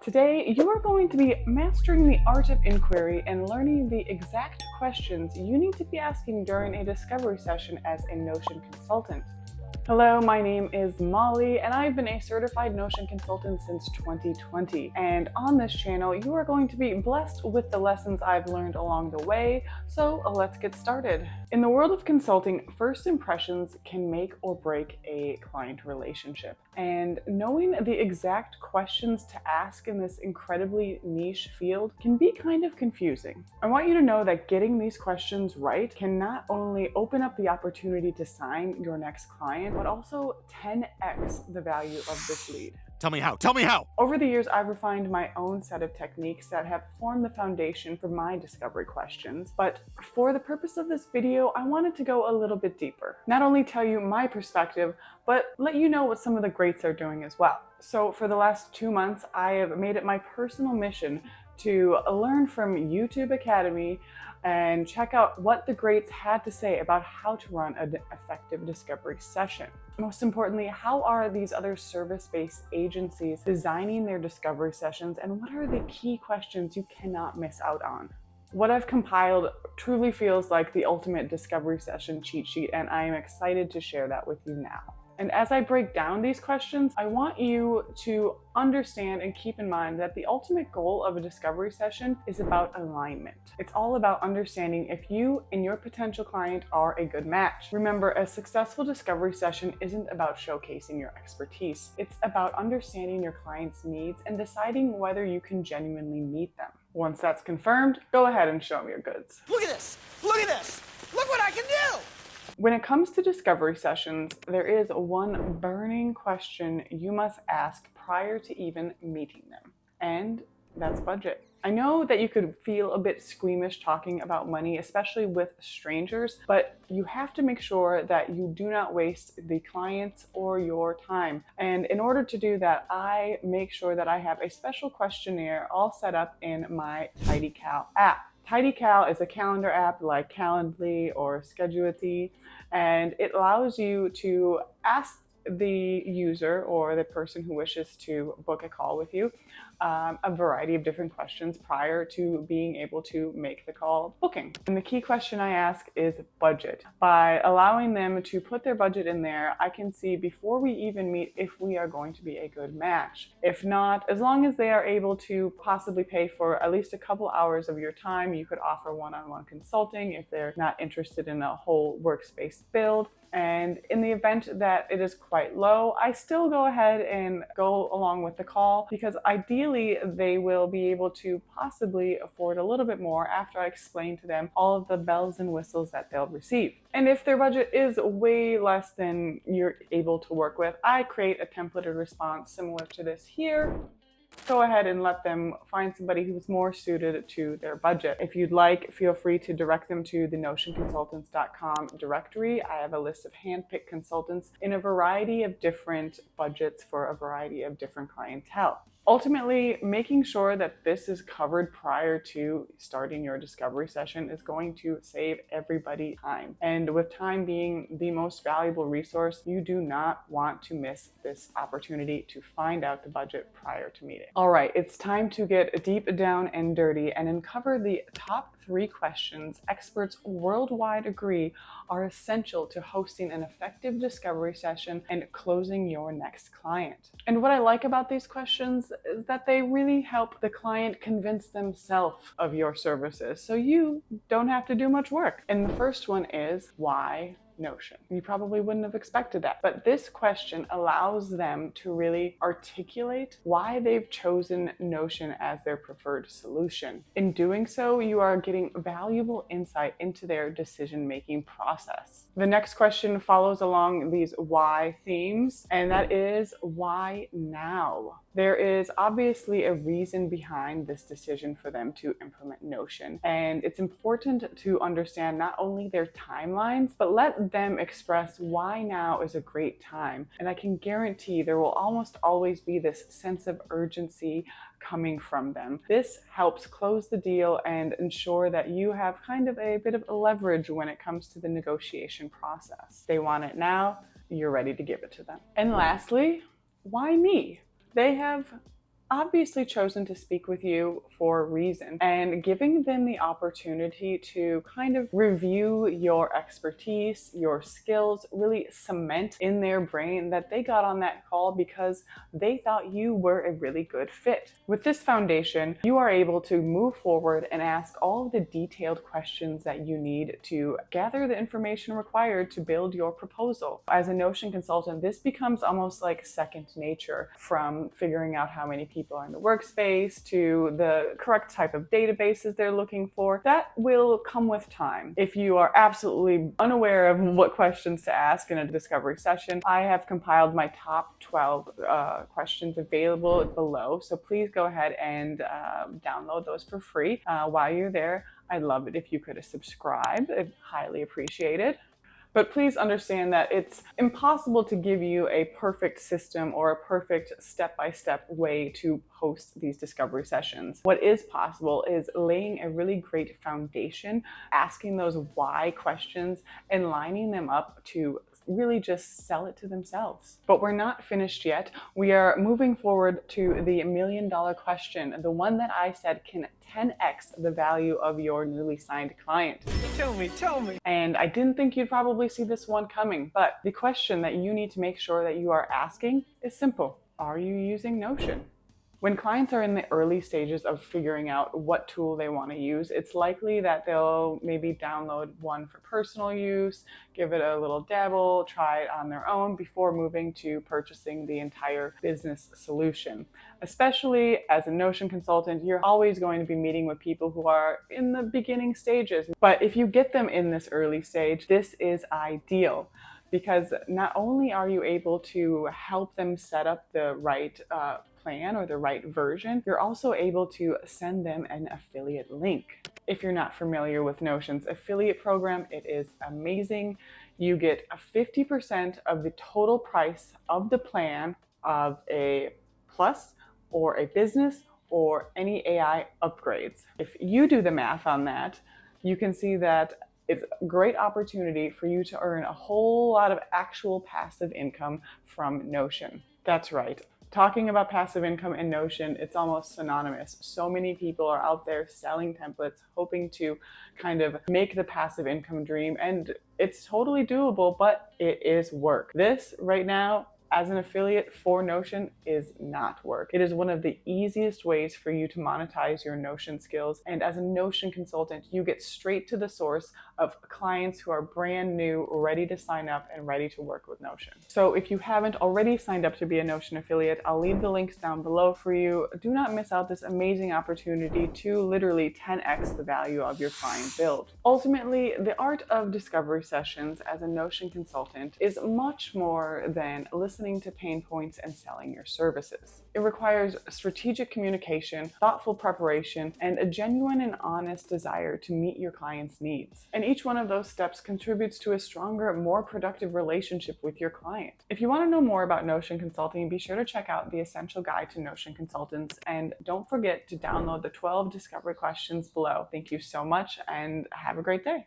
Today, you are going to be mastering the art of inquiry and learning the exact questions you need to be asking during a discovery session as a Notion consultant. Hello, my name is Molly, and I've been a certified Notion consultant since 2020. And on this channel, you are going to be blessed with the lessons I've learned along the way, so let's get started. In the world of consulting, first impressions can make or break a client relationship. And knowing the exact questions to ask in this incredibly niche field can be kind of confusing. I want you to know that getting these questions right can not only open up the opportunity to sign your next client, but also 10x the value of this lead. Tell me how. Tell me how. Over the years, I've refined my own set of techniques that have formed the foundation for my discovery questions. But for the purpose of this video, I wanted to go a little bit deeper. Not only tell you my perspective, but let you know what some of the greats are doing as well. So for the last 2 months, I have made it my personal mission to learn from YouTube Academy and check out what the greats had to say about how to run an effective discovery session. Most importantly, how are these other service-based agencies designing their discovery sessions, and what are the key questions you cannot miss out on? What I've compiled truly feels like the ultimate discovery session cheat sheet, and I am excited to share that with you now. And as I break down these questions, I want you to understand and keep in mind that the ultimate goal of a discovery session is about alignment. It's all about understanding if you and your potential client are a good match. Remember, a successful discovery session isn't about showcasing your expertise. It's about understanding your client's needs and deciding whether you can genuinely meet them. Once that's confirmed, go ahead and show me your goods. Look at this. Look at this. Look what I can do. When it comes to discovery sessions, there is one burning question you must ask prior to even meeting them, and that's budget. I know that you could feel a bit squeamish talking about money, especially with strangers, but you have to make sure that you do not waste the client's or your time. And in order to do that, I make sure that I have a special questionnaire all set up in my TidyCal app. TidyCal is a calendar app like Calendly or Scheduly, and it allows you to ask the user or the person who wishes to book a call with you a variety of different questions prior to being able to make the call booking. And the key question I ask is budget. By allowing them to put their budget in there, I can see before we even meet if we are going to be a good match. If not, as long as they are able to possibly pay for at least a couple hours of your time, you could offer one-on-one consulting if they're not interested in a whole workspace build. And in the event that it is quite low, I still go ahead and go along with the call, because ideally they will be able to possibly afford a little bit more after I explain to them all of the bells and whistles that they'll receive. And if their budget is way less than you're able to work with, I create a templated response similar to this here. Go ahead and let them find somebody who's more suited to their budget. If you'd like, feel free to direct them to the notionconsultants.com directory. I have a list of hand-picked consultants in a variety of different budgets for a variety of different clientele. Ultimately, making sure that this is covered prior to starting your discovery session is going to save everybody time. And with time being the most valuable resource, you do not want to miss this opportunity to find out the budget prior to meeting. All right, it's time to get deep down and dirty and uncover the top 3 questions experts worldwide agree are essential to hosting an effective discovery session and closing your next client. And what I like about these questions is that they really help the client convince themselves of your services, so you don't have to do much work. And the first one is, why Notion? You probably wouldn't have expected that, but this question allows them to really articulate why they've chosen Notion as their preferred solution. In doing so, you are getting valuable insight into their decision-making process. The next question follows along these why themes, and that is, why now? There is obviously a reason behind this decision for them to implement Notion, and it's important to understand not only their timelines, but let them express why now is a great time. And I can guarantee there will almost always be this sense of urgency coming from them. This helps close the deal and ensure that you have kind of a bit of leverage when it comes to the negotiation process. They want it now, you're ready to give it to them. And lastly, why me? They have obviously chosen to speak with you for a reason, and giving them the opportunity to kind of review your expertise, your skills, really cement in their brain that they got on that call because they thought you were a really good fit. With this foundation, you are able to move forward and ask all of the detailed questions that you need to gather the information required to build your proposal. As a Notion consultant, this becomes almost like second nature, from figuring out how many people are in the workspace to the correct type of databases they're looking for. That will come with time. If you are absolutely unaware of what questions to ask in a discovery session, I have compiled my top 12 questions available below. So please go ahead and download those for free. While you're there, I'd love it if you could subscribe. I'd highly appreciate it. But please understand that it's impossible to give you a perfect system or a perfect step-by-step way to host these discovery sessions. What is possible is laying a really great foundation, asking those why questions, and lining them up to really just sell it to themselves. But we're not finished yet. We are moving forward to the $1 million question, the one that I said can 10x the value of your newly signed client. Tell me. And I didn't think you'd probably see this one coming, but the question that you need to make sure that you are asking is simple. Are you using Notion? When clients are in the early stages of figuring out what tool they want to use, it's likely that they'll maybe download one for personal use, give it a little dabble, try it on their own before moving to purchasing the entire business solution. Especially as a Notion consultant, you're always going to be meeting with people who are in the beginning stages. But if you get them in this early stage, this is ideal, because not only are you able to help them set up the right plan or the right version, you're also able to send them an affiliate link. If you're not familiar with Notion's affiliate program, it is amazing. You get a 50% of the total price of the plan of a Plus or a Business or any AI upgrades. If you do the math on that, you can see that it's a great opportunity for you to earn a whole lot of actual passive income from Notion. That's right. Talking about passive income in Notion, it's almost synonymous. So many people are out there selling templates, hoping to kind of make the passive income dream, and it's totally doable, but it is work. This right now, as an affiliate for Notion, is not work. It is one of the easiest ways for you to monetize your Notion skills. And as a Notion consultant, you get straight to the source of clients who are brand new, ready to sign up and ready to work with Notion. So if you haven't already signed up to be a Notion affiliate, I'll leave the links down below for you. Do not miss out this amazing opportunity to literally 10x the value of your client build. Ultimately, the art of discovery sessions as a Notion consultant is much more than listening to pain points and selling your services. It requires strategic communication, thoughtful preparation, and a genuine and honest desire to meet your client's needs. And each one of those steps contributes to a stronger, more productive relationship with your client. If you want to know more about Notion consulting, be sure to check out the Essential Guide to Notion Consultants, and don't forget to download the 12 discovery questions below. Thank you so much and have a great day.